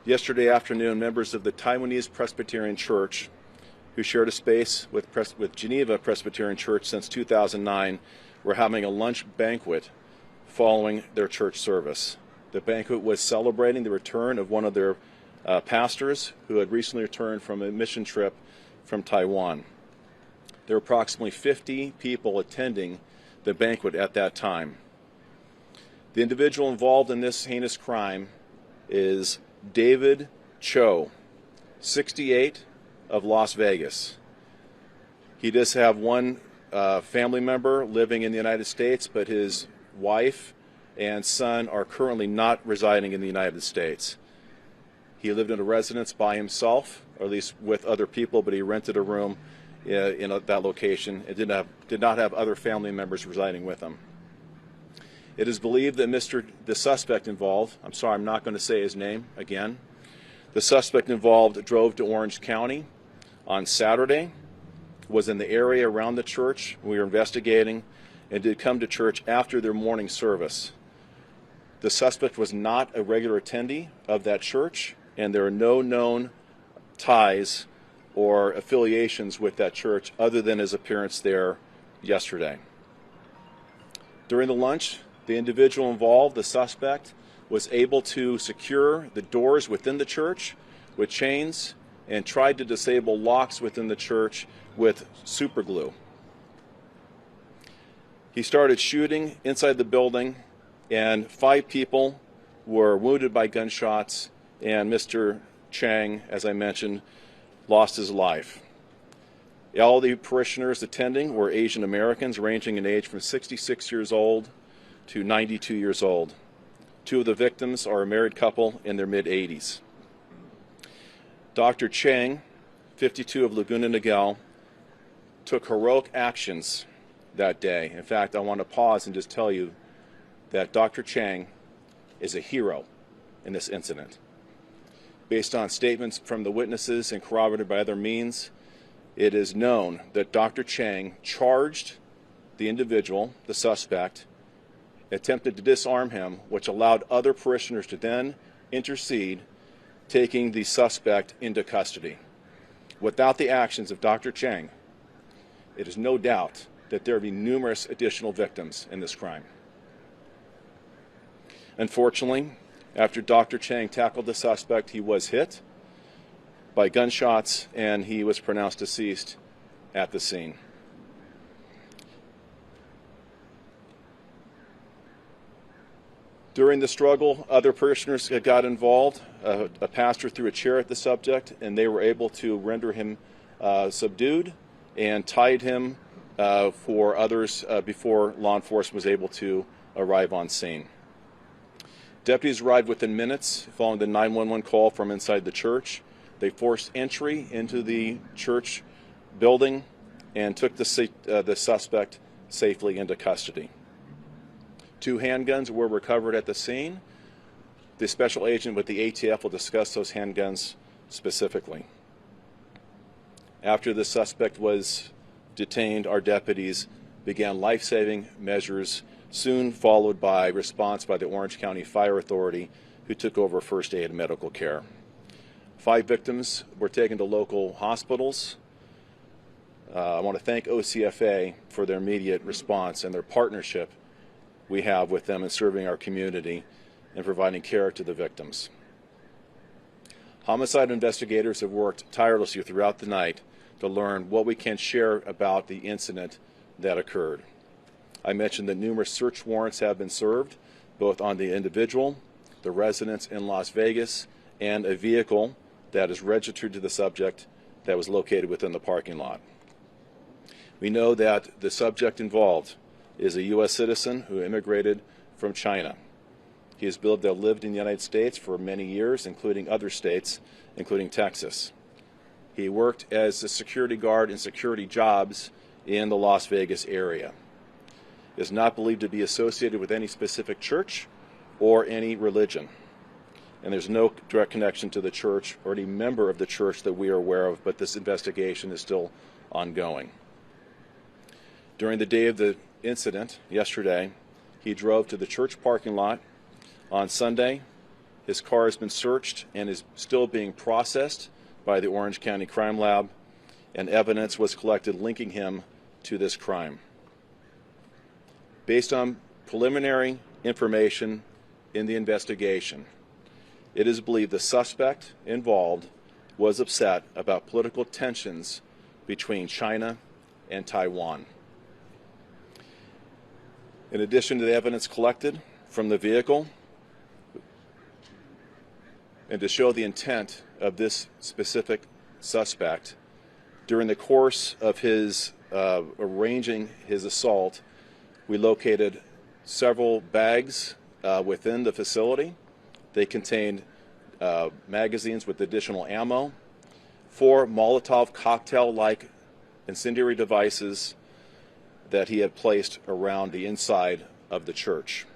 Yesterday afternoon, members of the Taiwanese Presbyterian Church, who shared a space with Geneva Presbyterian Church since 2009, were having a lunch banquet following their church service. The banquet was celebrating the return of one of their pastors who had recently returned from a mission trip from Taiwan. There were approximately 50 people attending the banquet at that time. The individual involved in this heinous crime is David Cho, 68, of Las Vegas. He does have one family member living in the United States, but his wife and son are currently not residing in the United States. He lived in a residence by himself, or at least with other people, but he rented a room in that location and did not have other family members residing with him. It is believed that the suspect involved, I'm sorry, I'm not going to say his name again. The suspect involved drove to Orange County on Saturday, was in the area around the church we were investigating, and did come to church after their morning service. The suspect was not a regular attendee of that church, and there are no known ties or affiliations with that church other than his appearance there yesterday. During the lunch, the individual involved, the suspect, was able to secure the doors within the church with chains and tried to disable locks within the church with super glue. He started shooting inside the building, and 5 people were wounded by gunshots, and Mr. Cheng, as I mentioned, lost his life. All the parishioners attending were Asian Americans, ranging in age from 66 years old to 92 years old. 2 of the victims are a married couple in their mid-80s. Dr. Cheng, 52, of Laguna Niguel, took heroic actions that day. In fact, I want to pause and just tell you that Dr. Cheng is a hero in this incident. Based on statements from the witnesses and corroborated by other means, it is known that Dr. Cheng charged the individual, the suspect, attempted to disarm him, which allowed other parishioners to then intercede, taking the suspect into custody. Without the actions of Dr. Cheng, it is no doubt that there will be numerous additional victims in this crime. Unfortunately, after Dr. Cheng tackled the suspect, he was hit by gunshots and he was pronounced deceased at the scene. During the struggle, other parishioners got involved. A pastor threw a chair at the subject, and they were able to render him subdued and tied him for others before law enforcement was able to arrive on scene. Deputies arrived within minutes following the 911 call from inside the church. They forced entry into the church building and took the suspect safely into custody. 2 handguns were recovered at the scene. The special agent with the ATF will discuss those handguns specifically. After the suspect was detained, our deputies began life-saving measures, soon followed by response by the Orange County Fire Authority, who took over first aid and medical care. 5 victims were taken to local hospitals. I want to thank OCFA for their immediate response and their partnership we have with them in serving our community and providing care to the victims. Homicide investigators have worked tirelessly throughout the night to learn what we can share about the incident that occurred. I mentioned that numerous search warrants have been served, both on the individual, the residence in Las Vegas, and a vehicle that is registered to the subject that was located within the parking lot. We know that the subject involved is a U.S. citizen who immigrated from China. He has lived in the United States for many years, including other states, including Texas. He worked as a security guard in security jobs in the Las Vegas area. He is not believed to be associated with any specific church or any religion. And there's no direct connection to the church or any member of the church that we are aware of, but this investigation is still ongoing. During the day of the incident yesterday, he drove to the church parking lot on Sunday His car has been searched and is still being processed by the Orange County Crime Lab, and evidence was collected linking him to this crime. Based on preliminary information in the investigation, it is believed the suspect involved was upset about political tensions between China and Taiwan. In addition to the evidence collected from the vehicle, and to show the intent of this specific suspect, during the course of his arranging his assault, we located several bags within the facility. They contained magazines with additional ammo, 4 Molotov cocktail-like incendiary devices that he had placed around the inside of the church.